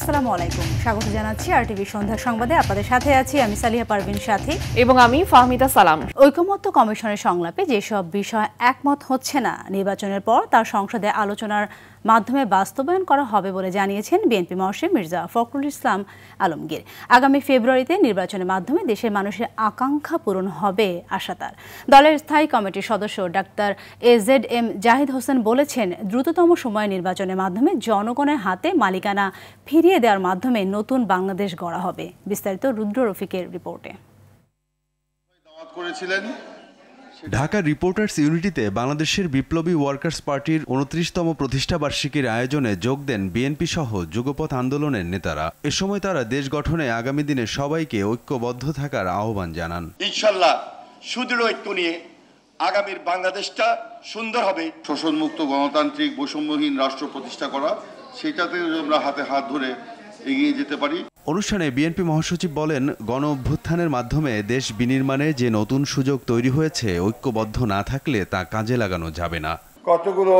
আসসালামু আলাইকুম, স্বাগত জানাচ্ছি আরটিভি সন্ধ্যা সংবাদে। আপনাদের সাথে আছি আমি সালিহা পারভিন সাথী এবং আমি ফাহমিদা সালাম। ঐকমত্য কমিশনের সংলাপে যেসব বিষয় একমত হচ্ছে না নির্বাচনের পর তার সংসদে আলোচনার মাধ্যমে বাস্তবায়ন করা হবে বলে জানিয়েছেন বিএনপি মহাসচিব মির্জা ফখরুল ইসলাম আলমগীর। আগামী ফেব্রুয়ারিতে নির্বাচনের মাধ্যমে দেশের মানুষের আকাঙ্ক্ষা পূরণ হবে আশা তার। দলের স্থায়ী কমিটির সদস্য ডাক্তার AZM জাহিদ হোসেন বলেছেন, দ্রুততম সময়ে নির্বাচনের মাধ্যমে জনগণের হাতে মালিকানা ফিরিয়ে দেওয়ার মাধ্যমে নতুন বাংলাদেশ গড়া হবে। বিস্তারিত রুদ্র রফিকের রিপোর্টে। ঢাকা রিপোর্টার্স ইউনিটিতে বাংলাদেশের বিপ্লবী ওয়ার্কার্স পার্টির 29তম প্রতিষ্ঠাবার্ষিকীর আয়োজনে যোগ দেন বিএনপি সহ যুগপথ আন্দোলনের নেতারা। এ সময় তারা দেশ গঠনে আগামী দিনে সবাইকে ঐক্যবদ্ধ থাকার আহ্বান জানান। ইনশাআল্লাহ সুদৃঢ় ঐক্য নিয়ে আগামীর বাংলাদেশটা সুন্দর হবে। শোষণমুক্ত গণতান্ত্রিক বৈষম্যহীন রাষ্ট্র প্রতিষ্ঠা করা, সেটাতে আমরা হাতে হাত ধরে এগিয়ে যেতে পারি। অনুষ্ঠানে বিএনপি মহাসচিব বলেন, গণ অভ্যুত্থানের মাধ্যমে দেশ বিনির্মাণে যে নতুন সুযোগ তৈরি হয়েছে, ঐক্যবদ্ধ না থাকলে তা কাজে লাগানো যাবে না। কতগুলো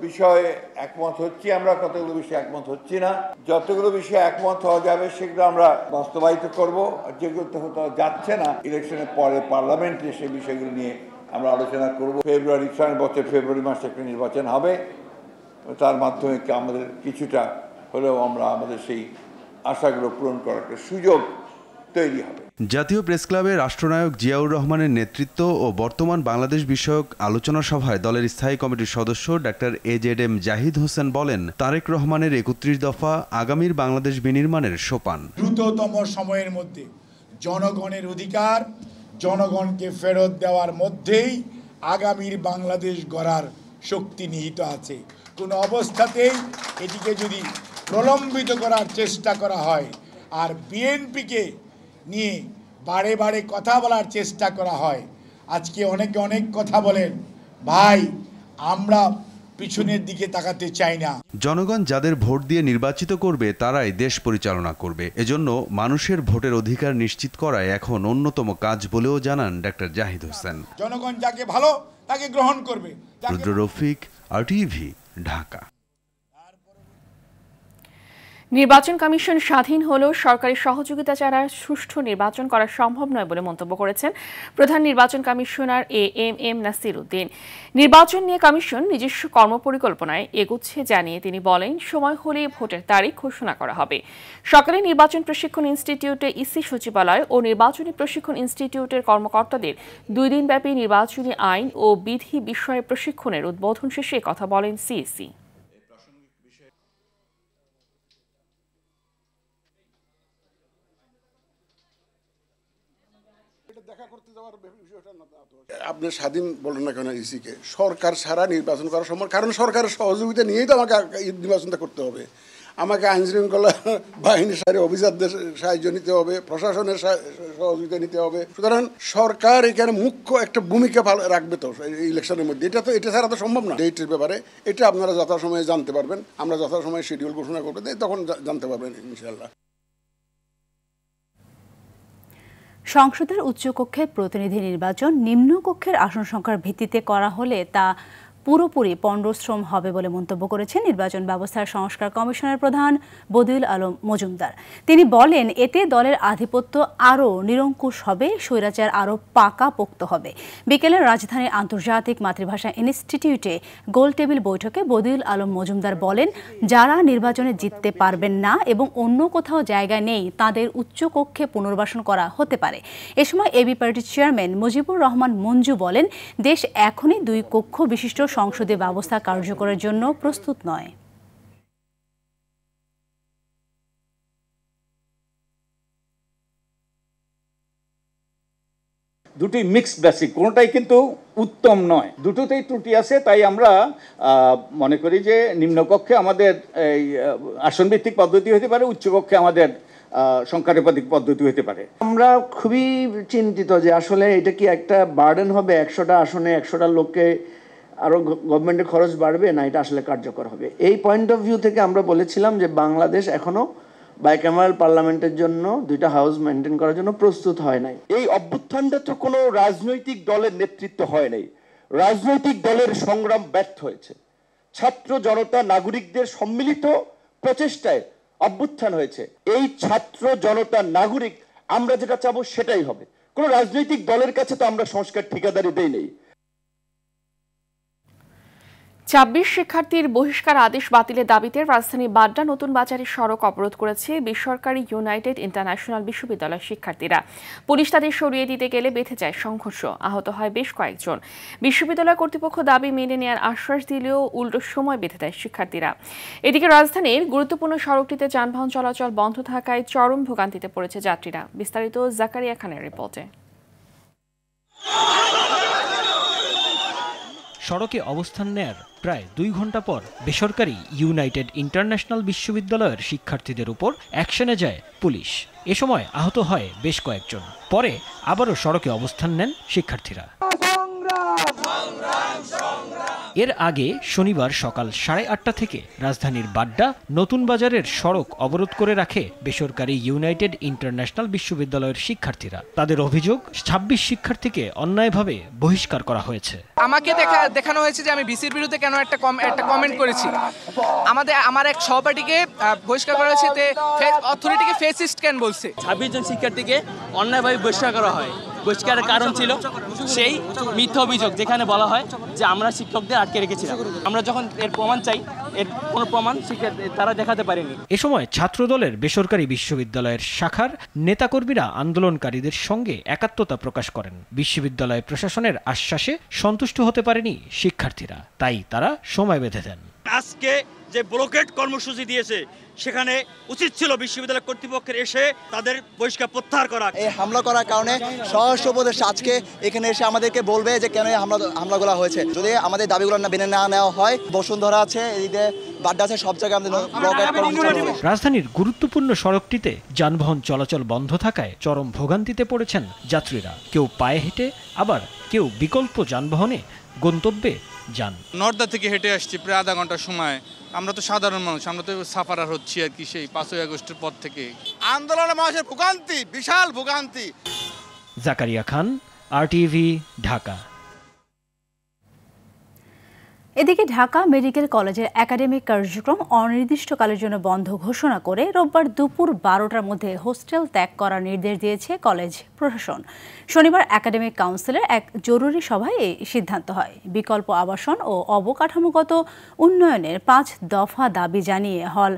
বিষয়ে একমত হচ্ছি আমরা, কতগুলো বিষয়ে একমত হচ্ছি না। যতগুলো বিষয়ে একমত হওয়া যাবে সেগুলো আমরা বাস্তবায়িত করব। যেগুলো হতে যাচ্ছে না, ইলেকশনের পরে পার্লামেন্টে সেই বিষয়গুলো নিয়ে আমরা আলোচনা করব। ফেব্রুয়ারি মাসে একটা নির্বাচন হবে, তার মাধ্যমে আমাদের কিছুটা হলেও আমরা আমাদের সেই আশাগুলো পূরণ করার একটা সুযোগ তৈরি হবে। জাতীয় প্রেস ক্লাবে রাষ্ট্রনায়ক জিয়াউর রহমানের নেতৃত্ব ও বর্তমান বাংলাদেশ বিষয়ক আলোচনা সভায় দলের স্থায়ী কমিটির সদস্য ডাক্তার AZM জাহিদ হোসেন বলেন, তারেক রহমানের 31 দফা আগামীর বাংলাদেশ বিনির্মাণের সোপান। দ্রুততম সময়ের মধ্যে জনগণের অধিকার জনগণকে ফেরত দেওয়ার মধ্যেই আগামীর বাংলাদেশ গড়ার শক্তি নিহিত আছে। কোনো অবস্থাতেই এটিকে যদি প্রলম্বিত করার চেষ্টা করা হয় আর বিএনপিকে নিয়ে বারে বারে কথা বলার চেষ্টা করা হয়, আজকে অনেকে অনেক কথা বলেন, ভাই আমরা পিছনের দিকে তাকাতে চাই না। জনগণ যাদের ভোট দিয়ে নির্বাচিত করবে তারাই দেশ পরিচালনা করবে। এজন্য মানুষের ভোটের অধিকার নিশ্চিত করাই এখন অন্যতম কাজ বলেও জানান ডাক্তার জাহিদ হোসেন। জনগণ যাকে ভালো তাকে গ্রহণ করবে। রুদ্র রফিক, RTV, ঢাকা। নির্বাচন কমিশন স্বাধীন হলেও সরকারি সহযোগিতা ছাড়া সুষ্ঠু নির্বাচন করা সম্ভব নয় বলে মন্তব্য করেছেন প্রধান নির্বাচন কমিশনার AM নাসির উদ্দিন। নির্বাচন নিয়ে কমিশন নিজস্ব কর্মপরিকল্পনায় এগুচ্ছে জানিয়ে তিনি বলেন, সময় হলে ভোটের তারিখ ঘোষণা করা হবে। সরকারি নির্বাচন প্রশিক্ষণ ইনস্টিটিউটে ইসি সচিবালয় ও নির্বাচনী প্রশিক্ষণ ইনস্টিটিউটের কর্মকর্তাদের 2 দিনব্যাপী নির্বাচনী আইন ও বিধি বিষয়ে প্রশিক্ষণের উদ্বোধন শেষে কথা বলেন CSE। আপনি স্বাধীন বলেন না কেন ইসিকে, সরকার ছাড়া নির্বাচন করা সম্ভব, কারণ সরকারের সহযোগিতা নিয়েই তো আমাকে নির্বাচনটা করতে হবে। আমাকে আইন শৃঙ্খলা বাহিনীর সাথে অফিসারদের সাহায্য নিতে হবে, প্রশাসনের সহযোগিতা নিতে হবে। সুতরাং সরকার এখানে মুখ্য একটা ভূমিকা রাখবে তো ইলেকশনের মধ্যে। এটা ছাড়া তো সম্ভব না। ডেটের ব্যাপারে এটা আপনারা যথাসময়ে জানতে পারবেন, আমরা যথাসময়ে শিডিউল ঘোষণা করবো, তখন জানতে পারবেন ইনশাআল্লাহ। সংসদের উচ্চকক্ষের প্রতিনিধি নির্বাচন নিম্নকক্ষের আসন সংখ্যার ভিত্তিতে করা হলে তা পুরোপুরি পণ্ডশ্রম হবে বলে মন্তব্য করেছেন নির্বাচন ব্যবস্থার সংস্কার কমিশনের প্রধান বদিউল আলম মজুমদার। তিনি বলেন, এতে দলের আধিপত্য আরও নিরঙ্কুশ হবে, স্বৈরাচার আরও পাকাপোক্ত হবে। বিকেলে রাজধানীর আন্তর্জাতিক মাতৃভাষা ইনস্টিটিউটে গোলটেবিল বৈঠকে বদিউল আলম মজুমদার বলেন, যারা নির্বাচনে জিততে পারবেন না এবং অন্য কোথাও জায়গা নেই তাদের উচ্চকক্ষে পুনর্বাসন করা হতে পারে। এ সময় এবি পার্টির চেয়ারম্যান মুজিবুর রহমান মঞ্জু বলেন, দেশ এখনই 2 কক্ষ বিশিষ্ট সংসদীয় ব্যবস্থা কার্যকরের জন্য প্রস্তুত নয়। দুটি মিক্সড বেসিক, কোনোটাই কিন্তু উত্তম নয়, দুটোতেই ত্রুটি আছে। তাই আমরা মনে করি যে নিম্নকক্ষে আমাদের এই আসনভিত্তিক পদ্ধতি হতে পারে, উচ্চকক্ষে আমাদের সংখ্যানুপাতিক পদ্ধতি হতে পারে। আমরা খুবই চিন্তিত যে আসলে এটা কি একটা বার্ডেন হবে, 100টা আসনে 100টা লোককে আরও গভর্নমেন্টের খরচ বাড়বে, না এটা আসলে কার্যকর হবে। এই পয়েন্ট অফ ভিউ থেকে আমরা বলেছিলাম যে বাংলাদেশ এখনও বাইক্যামেরাল পার্লামেন্টের জন্য 2টা হাউস মেনটেন করার জন্য প্রস্তুত হয় নাই। এই অভ্যুত্থানটা তো কোনো রাজনৈতিক দলের নেতৃত্ব হয় নাই, রাজনৈতিক দলের সংগ্রাম ব্যর্থ হয়েছে। ছাত্র জনতা নাগরিকদের সম্মিলিত প্রচেষ্টায় অভ্যুত্থান হয়েছে, এই ছাত্র জনতা নাগরিক আমরা যেটা চাবো সেটাই হবে। কোন রাজনৈতিক দলের কাছে তো আমরা সংস্কার ঠিকাদারি দেই নেই। ২৬ শিক্ষার্থীর বহিষ্কার আদেশ বাতিলের দাবিতে রাজধানী বাড্ডা নতুন বাজারের সড়ক অবরোধ করেছে বেসরকারি ইউনাইটেড ইন্টারন্যাশনাল বিশ্ববিদ্যালয়ের শিক্ষার্থীরা। পুলিশ তাদের সরিয়ে দিতে গেলে বেঁধে যায় সংঘর্ষ, আহত হয় বেশ কয়েকজন। বিশ্ববিদ্যালয় কর্তৃপক্ষ দাবি মেনে নেওয়ার আশ্বাস দিলেও উল্টো সময় বেঁধে দেয় শিক্ষার্থীরা। এদিকে রাজধানীর গুরুত্বপূর্ণ সড়কটিতে যানবাহন চলাচল বন্ধ থাকায় চরম ভোগান্তিতে পড়েছে যাত্রীরা। বিস্তারিত জাকারিয়া খানের রিপোর্টে। সড়কে অবস্থান নেয়ার প্রায় 2 ঘন্টা পর বেসরকারি ইউনাইটেড ইন্টারন্যাশনাল বিশ্ববিদ্যালয়ের শিক্ষার্থীদের উপর অ্যাকশনে যায় পুলিশ। এ সময় আহত হয় বেশ কয়েকজন। পরে আবারও সড়কে অবস্থান নেন শিক্ষার্থীরা। এর আগে শনিবার সকাল 8:30 থেকে রাজধানীর বাড্ডা নতুন বাজারের সড়ক অবরোধ করে রাখে বেসরকারি ইউনাইটেড ইন্টারন্যাশনাল বিশ্ববিদ্যালয়ের শিক্ষার্থীরা। তাদের অভিযোগ 26 শিক্ষার্থীকে অন্যায়ভাবে বহিষ্কার করা হয়েছে। আমাকে দেখানো হয়েছে যে আমি বিসির বিরুদ্ধে কেন একটা কমেন্ট করেছি। আমার এক সহপাঠীকে বহিষ্কার করা হয়েছে, অথরিটিকে ফেসিস্ট কেন বলছে। 26 জন শিক্ষার্থীকে অন্যায়ভাবে বহিষ্কার করা হয়। বহিষ্কারের কারণ ছিল সেই মিথ্যা অভিযোগ, যেখানে বলা হয় যে আমরা শিক্ষকদের আটকে রেখেছিলাম। আমরা যখন এর প্রমাণ চাই, এর কোনো প্রমাণ তারা দেখাতে পারেনি। এ সময় ছাত্রদলের বেসরকারি বিশ্ববিদ্যালয়ের শাখার নেতাকর্মীরা আন্দোলনকারীদের সঙ্গে একাত্মতা প্রকাশ করেন। বিশ্ববিদ্যালয় প্রশাসনের আশ্বাসে সন্তুষ্ট হতে পারেনি শিক্ষার্থীরা, তাই তারা সময় বেঁধে দেন। আজকে যে ব্লকেট কর্মসূচি দিয়েছে, সেখানে উচিত ছিল বিশ্ববিদ্যালয় কর্তৃপক্ষের এসে তাদের বহিষ্কার প্রত্যাহার করা। এই হামলা করার কারণে স্বরাষ্ট্র উপদেষ্টা আজকে এখানে এসে আমাদেরকে বলবে যে কেন হামলাগুলো হয়েছে। যদি আমাদের দাবিগুলো না মেনে না নেওয়া হয়, বসুন্ধরা আছে, এদিকে বাড্ডা আছে, সব জায়গায় আমাদের ব্লকেট কর্মসূচি। রাজধানীর গুরুত্বপূর্ণ সড়কটিতে যানবাহন চলাচল বন্ধ থাকায় চরম ভোগান্তিতে পড়েছেন যাত্রীরা। কেউ পায়ে হেঁটে, আবার কেউ বিকল্প যানবাহনে গন্তব্যে যান। নর্দা থেকে হেঁটে আসছি প্রায় আধা ঘন্টার সময়। আমরা তো সাধারণ মানুষ, আমরা তো সাফারার হচ্ছি আর কি সেই 5ই আগস্টের পর থেকে। আন্দোলনের মানুষের ভোগান্তি, বিশাল ভোগান্তি। জাকারিয়া খান, RTV, ঢাকা। এদিকে ঢাকা মেডিকেল কলেজের একাডেমিক কার্যক্রম অনির্দিষ্টকালের জন্য বন্ধ ঘোষণা করে রোববার দুপুর 12টার মধ্যে হোস্টেল ত্যাগ করার নির্দেশ দিয়েছে কলেজ প্রশাসন। শনিবার একাডেমিক কাউন্সিলের এক জরুরি সভায় এই সিদ্ধান্ত হয়। বিকল্প আবাসন ও অবকাঠামোগত উন্নয়নের 5 দফা দাবি জানিয়ে হল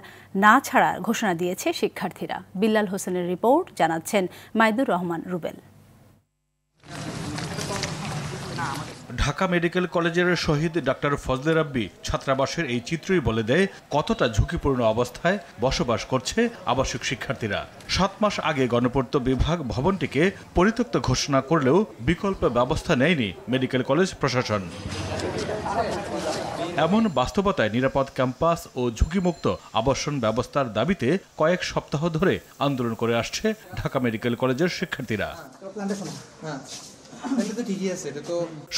না ছাড়ার ঘোষণা দিয়েছে শিক্ষার্থীরা। বিল্লাল হোসেনের রিপোর্ট, জানাচ্ছেন মাইদুর রহমান রুবেল। ঢাকা মেডিকেল কলেজের শহীদ ডাক্তার ফজলে রাব্বি ছাত্রাবাসের এই চিত্রই বলে দেয় কতটা ঝুঁকিপূর্ণ অবস্থায় বসবাস করছে আবাসিক শিক্ষার্থীরা। 7 মাস আগে গণপূর্ত বিভাগ ভবনটিকে পরিত্যক্ত ঘোষণা করলেও বিকল্প ব্যবস্থা নেয়নি মেডিকেল কলেজ প্রশাসন। এমন বাস্তবতায় নিরাপদ ক্যাম্পাস ও ঝুঁকিমুক্ত আবাসন ব্যবস্থার দাবিতে কয়েক সপ্তাহ ধরে আন্দোলন করে আসছে ঢাকা মেডিকেল কলেজের শিক্ষার্থীরা।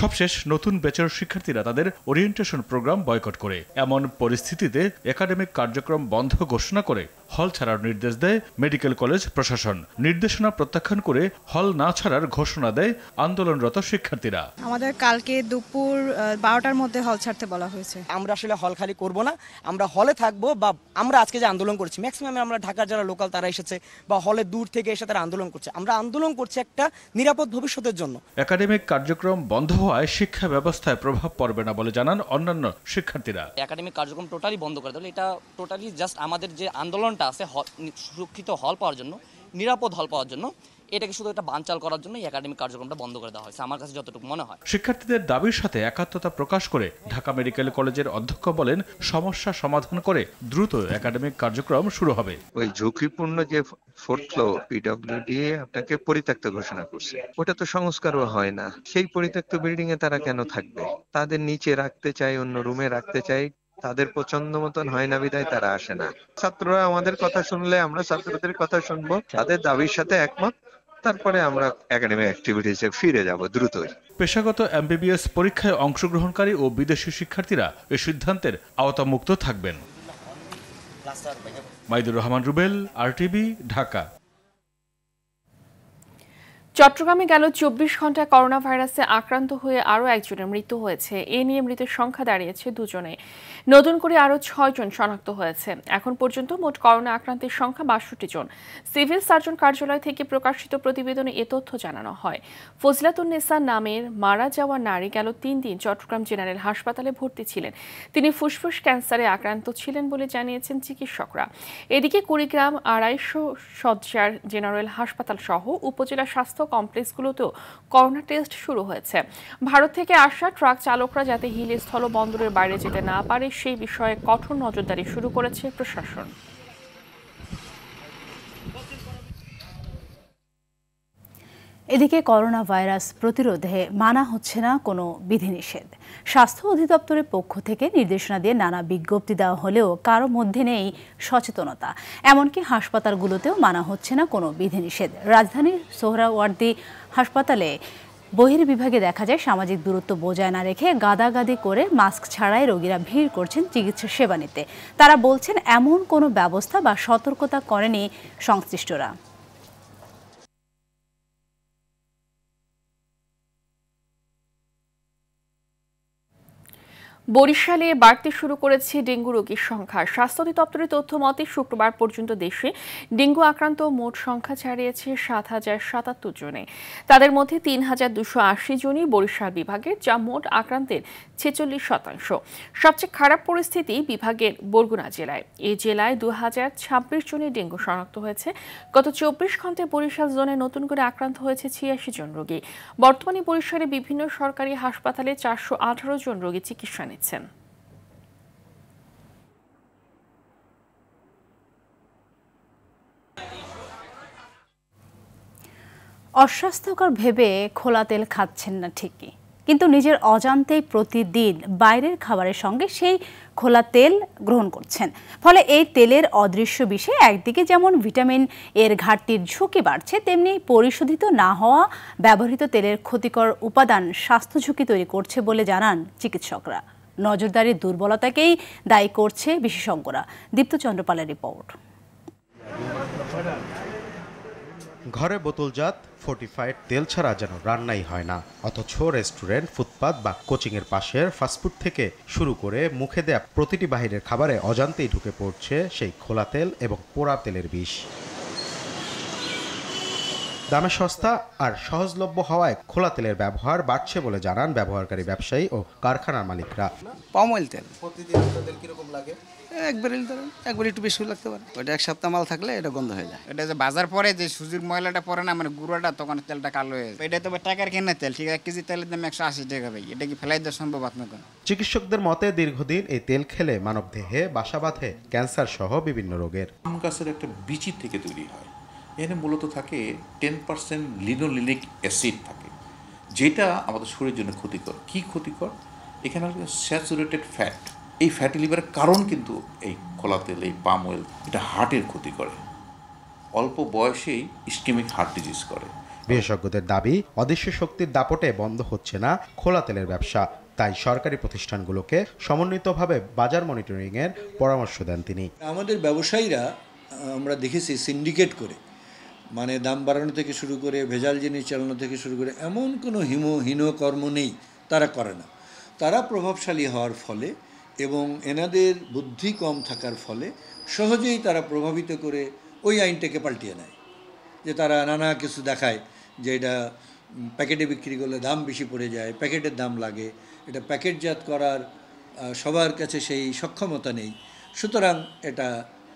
সবশেষ নতুন ব্যাচের শিক্ষার্থীরা তাদের ওরিয়েন্টেশন প্রোগ্রাম বয়কট করে। এমন পরিস্থিতিতে একাডেমিক কার্যক্রম বন্ধ ঘোষণা করে হল ছাড়ার নির্দেশ দেয় মেডিকেল কলেজ প্রশাসন। নির্দেশনা প্রত্যাখ্যান করে হল না ছাড়ার ঘোষণা দেয় আন্দোলনরত শিক্ষার্থীরা। আমাদের কালকে দুপুর 12টার মধ্যে হল ছাড়তে বলা হয়েছে। আমরা আসলে হল খালি করব না, আমরা হলে থাকবো। বা আমরা আজকে যে আন্দোলন করছি, ম্যাক্সিমাম আমরা ঢাকার যারা লোকাল তারা এসেছে বা হলে দূর থেকে এসে তারা আন্দোলন করছে। আমরা আন্দোলন করছি একটা নিরাপদ ভবিষ্যতের জন্য। একাডেমিক কার্যক্রম বন্ধ হওয়ায় শিক্ষা ব্যবস্থায় প্রভাব পড়বে না বলে জানান অন্যান্য শিক্ষার্থীরা। একাডেমিক কার্যক্রম টোটালি বন্ধ করে দিলে এটা টোটালি জাস্ট আমাদের যে আন্দোলনটা আছে সুরক্ষিত হল পাওয়ার জন্য, নিরাপদ হল পাওয়ার জন্য, এটাকে শুধু একটা বানচাল করার জন্য একাডেমিক কার্যক্রমটা বন্ধ করে দেওয়া হয়েছে, আমার কাছে যতটুকু মনে হয়। শিক্ষার্থীদের দাবির সাথে একাত্মতা প্রকাশ করে ঢাকা মেডিকেল কলেজের অধ্যক্ষ বলেন, সমস্যা সমাধান করে দ্রুত একাডেমিক কার্যক্রম শুরু হবে। ওই ঝুঁকিপূর্ণ যে 4th ফ্লোর পিডব্লিউডি আপনাকে পরিত্যক্ত ঘোষণা করছে, ওটা তো সংস্কারও হয় না। সেই পরিত্যক্ত বিল্ডিং এ তারা কেন থাকবে? তাদের নিচে রাখতে চাই, অন্য রুমে রাখতে চাই, তাদের পছন্দ মতন হয় না বিধায় তারা আসে না। ছাত্ররা আমাদের কথা শুনলে আমরা ছাত্রদের কথা শুনবো, তাদের দাবির সাথে একমত, তারপরে আমরা একাডেমিক অ্যাক্টিভিটিসে ফিরে যাব দ্রুতই। পেশাগত MBBS পরীক্ষায় অংশগ্রহণকারী ও বিদেশি শিক্ষার্থীরা এই সিদ্ধান্তের আওতামুক্ত থাকবেন। মাইদুর রহমান রুবেল, RTV, ঢাকা। চট্টগ্রামে গেল 24 ঘন্টায় করোনা ভাইরাসে আক্রান্ত হয়ে আরও একজনের মৃত্যু হয়েছে। এ নিয়ে মৃতের সংখ্যা দাঁড়িয়েছে 2 জনে। নতুন করে আরও 6 জন শনাক্ত হয়েছে। এখন পর্যন্ত মোট করোনা আক্রান্তের সংখ্যা 62 জন। সিভিল সার্জন কার্যালয় থেকে প্রকাশিত প্রতিবেদনে এ তথ্য জানানো হয়। ফজলাতুন্নেসা নামের মারা যাওয়া নারী গেল 3 দিন চট্টগ্রাম জেনারেল হাসপাতালে ভর্তি ছিলেন। তিনি ফুসফুস ক্যান্সারে আক্রান্ত ছিলেন বলে জানিয়েছেন চিকিৎসকরা। এদিকে কুড়িগ্রাম 250 শয্যার জেনারেল হাসপাতাল সহ উপজেলা স্বাস্থ্য কমপ্লেক্সগুলোতেও করোনা টেস্ট শুরু হয়েছে। ভারত থেকে আসা ট্রাক চালকরা যাতে হিল স্থল বন্দরের বাইরে যেতে না পারে সেই বিষয়ে কঠোর নজরদারি শুরু করেছে প্রশাসন। এদিকে করোনা ভাইরাস প্রতিরোধে মানা হচ্ছে না কোনো বিধিনিষেধ। স্বাস্থ্য অধিদপ্তরের পক্ষ থেকে নির্দেশনা দিয়ে নানা বিজ্ঞপ্তি দেওয়া হলেও কারো মধ্যে নেই সচেতনতা। এমনকি হাসপাতালগুলোতেও মানা হচ্ছে না কোনো বিধিনিষেধ। রাজধানীর সোহরাওয়ার্দী হাসপাতালে বহির্বিভাগে দেখা যায় সামাজিক দূরত্ব বজায় না রেখে গাদাগাদি করে মাস্ক ছাড়াই রোগীরা ভিড় করছেন চিকিৎসা সেবা নিতে। তারা বলছেন এমন কোনো ব্যবস্থা বা সতর্কতা করেনি সংশ্লিষ্টরা। বরিশালে বাড়তে শুরু করেছে ডেঙ্গু রোগীর সংখ্যা। স্বাস্থ্য অধিদপ্তরের তথ্য মতে শুক্রবার পর্যন্ত দেশে ডেঙ্গু আক্রান্ত মোট সংখ্যা ছাড়িয়েছে 7,077 জনে। তাদের মধ্যে 3,280 জনই বরিশাল বিভাগের, যা মোট আক্রান্তের 46%। সবচেয়ে খারাপ পরিস্থিতি বিভাগের বরগুনা জেলায়। এই জেলায় 2026 জনের ডেঙ্গু শনাক্ত হয়েছে। গত 24 ঘন্টায় বরিশাল জোনে নতুন করে আক্রান্ত হয়েছে 86 জন রোগী। বর্তমানে বরিশালে বিভিন্ন সরকারি হাসপাতালে 418 জন রোগী চিকিৎসা নিচ্ছেন। অস্বাস্থ্যকর ভেবে খোলা তেল খাচ্ছেন না ঠিকই, কিন্তু নিজের অজান্তেই প্রতিদিন বাইরের খাবারের সঙ্গে সেই খোলা তেল গ্রহণ করছেন। ফলে এই তেলের অদৃশ্য বিষে একদিকে যেমন ভিটামিন এর ঘাটতির ঝুঁকি বাড়ছে, তেমনি পরিশোধিত না হওয়া ব্যবহৃত তেলের ক্ষতিকর উপাদান স্বাস্থ্য ঝুঁকি তৈরি করছে বলে জানান চিকিৎসকরা। নজরদারির দুর্বলতাকেই দায়ী করছে বিশেষজ্ঞরা। দীপ্ত চন্দ্রপালের রিপোর্ট। ঘরে বোতলজাত ফোর্টিফাইড তেল ছাড়া যেন রান্নাই হয় না, অথচ রেস্টুরেন্ট, ফুটপাত বা কোচিংয়ের পাশের ফাস্টফুড থেকে শুরু করে মুখে দেয়া প্রতিটি বাহিরের খাবারে অজান্তেই ঢুকে পড়ছে সেই খোলা তেল এবং পোড়া তেলের বিষ। দামে সস্তা আর সহজলভ্য হওয়ায় খোলা তেলের ব্যবহার বাড়ছে বলে জানান ব্যবহারকারী ব্যবসায়ী ও কারখানার মালিকরা। পাম অয়েল তেল প্রতিদিন তেল কিরকম লাগে? একবার একটু বেশি লাগতে পারে। ওইটা 1 সপ্তাহ মাল থাকলে এটা গন্ধ হয়ে যায়। এটা যে বাজার পরে যে সুজির ময়লাটা পরে না, মানে গুঁড়োটা, তখন তেলটা কালো হয়ে যায়। এটা তো টাকার কেনা তেল, ঠিক আছে, 1 কেজি তেলের দাম 180 টাকা ভাই। এটা কি ফেলাই দেওয়া সম্ভব আপনাকে? চিকিৎসকদের মতে দীর্ঘদিন এই তেল খেলে মানবদেহে বাসা বাঁধে ক্যান্সার সহ বিভিন্ন রোগের। আম গাছের একটা বিচি থেকে তৈরি হয়। এখানে মূলত থাকে 10% লিনোলিনিক অ্যাসিড থাকে, যেটা আমাদের শরীরের জন্য ক্ষতিকর। কি ক্ষতিকর? এখানে স্যাচুরেটেড ফ্যাট। এই ফ্যাটি লিভারের কারণ কিন্তু এই খোলা তেল, এই পাম অয়েল, এটা হার্টের ক্ষতি করে। অল্প বয়সেই ইসকেমিক হার্ট ডিজিজ করে। বিশেষজ্ঞদের দাবি, অদৃশ্য শক্তির দাপটে বন্ধ হচ্ছে না খোলা তেলের ব্যবসা। তাই সরকারি প্রতিষ্ঠানগুলোকে সমন্বিতভাবে বাজার মনিটরিংয়ের পরামর্শ দেন তিনি। আমাদের ব্যবসায়ীরা আমরা দেখেছি সিন্ডিকেট করে, মানে দাম বাড়ানো থেকে শুরু করে ভেজাল জিনিস চালানো থেকে শুরু করে এমন কোনো হীন কর্ম নেই তারা করে না। তারা প্রভাবশালী হওয়ার ফলে এবং এনাদের বুদ্ধি কম থাকার ফলে সহজেই তারা প্রভাবিত করে ওই আইনটাকে পাল্টিয়ে নেয়। যে তারা নানা কিছু দেখায় যে এটা প্যাকেটে বিক্রি করলে দাম বেশি পড়ে যায়, প্যাকেটের দাম লাগে, এটা প্যাকেটজাত করার সবার কাছে সেই সক্ষমতা নেই, সুতরাং এটা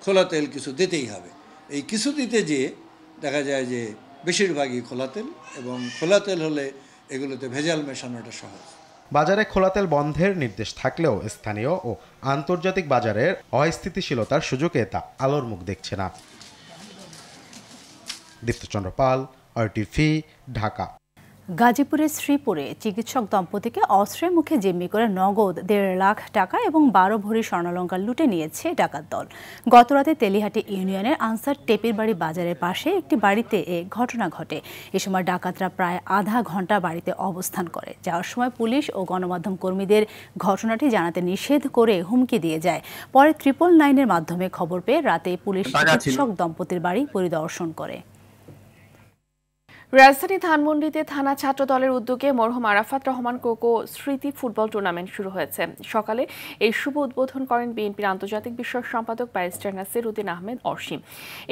খোলা তেল কিছু দিতেই হবে। এই কিছু দিতে যেয়ে দেখা যায় যে বেশিরভাগই খোলা তেল, এবং খোলা তেল হলে এগুলোতে ভেজাল মেশানোটা সহজ। বাজারে খোলা তেল বন্ধের নির্দেশ থাকলেও স্থানীয় ও আন্তর্জাতিক বাজারের অস্থিতিশীলতার সুযোগে তা আলোর মুখ দেখছে না। দীপ্ত চন্দ্রপাল, RTV, ঢাকা। গাজীপুরের শ্রীপুরে চিকিৎসক দম্পতিকে অস্ত্রের মুখে জিম্মি করে নগদ 1.5 লাখ টাকা এবং 12 ভরি স্বর্ণালংকার লুটে নিয়েছে ডাকাত দল। গতরাতে তেলিহাটি ইউনিয়নের আনসার টেপির বাড়ি বাজারের পাশে একটি বাড়িতে এ ঘটনা ঘটে। এ সময় ডাকাতরা প্রায় আধা ঘন্টা বাড়িতে অবস্থান করে। যাওয়ার সময় পুলিশ ও গণমাধ্যম কর্মীদের ঘটনাটি জানাতে নিষেধ করে হুমকি দিয়ে যায়। পরে 999-এর মাধ্যমে খবর পেয়ে রাতে পুলিশ চিকিৎসক দম্পতির বাড়ি পরিদর্শন করে। রাজধানী ধানমন্ডিতে থানা ছাত্র দলের উদ্যোগে মরহুম আরাফাত রহমান কোকো স্মৃতি ফুটবল টুর্নামেন্ট শুরু হয়েছে। সকালে এই শুভ উদ্বোধন করেন বিএনপির আন্তর্জাতিক বিষয়ক সম্পাদক ব্যারিস্টার নাসির উদ্দিন আহমেদ অসীম।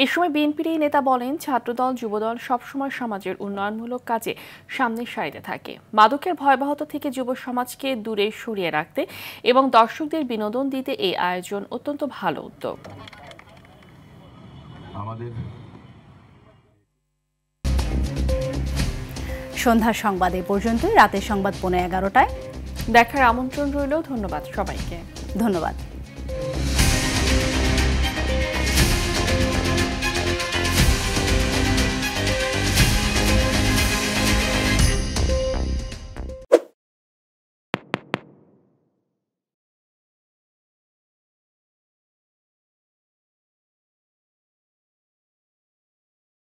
এই সময় বিএনপির এই নেতা বলেন, ছাত্রদল যুবদল সবসময় সমাজের উন্নয়নমূলক কাজে সামনের সারিতে থাকে। মাদকের ভয়াবহতা থেকে যুব সমাজকে দূরে সরিয়ে রাখতে এবং দর্শকদের বিনোদন দিতে এই আয়োজন অত্যন্ত ভালো উদ্যোগ। সন্ধ্যার সংবাদ এই পর্যন্তই। রাতের সংবাদ 11:15টায় দেখার আমন্ত্রণ রইল। ধন্যবাদ সবাইকে। ধন্যবাদ।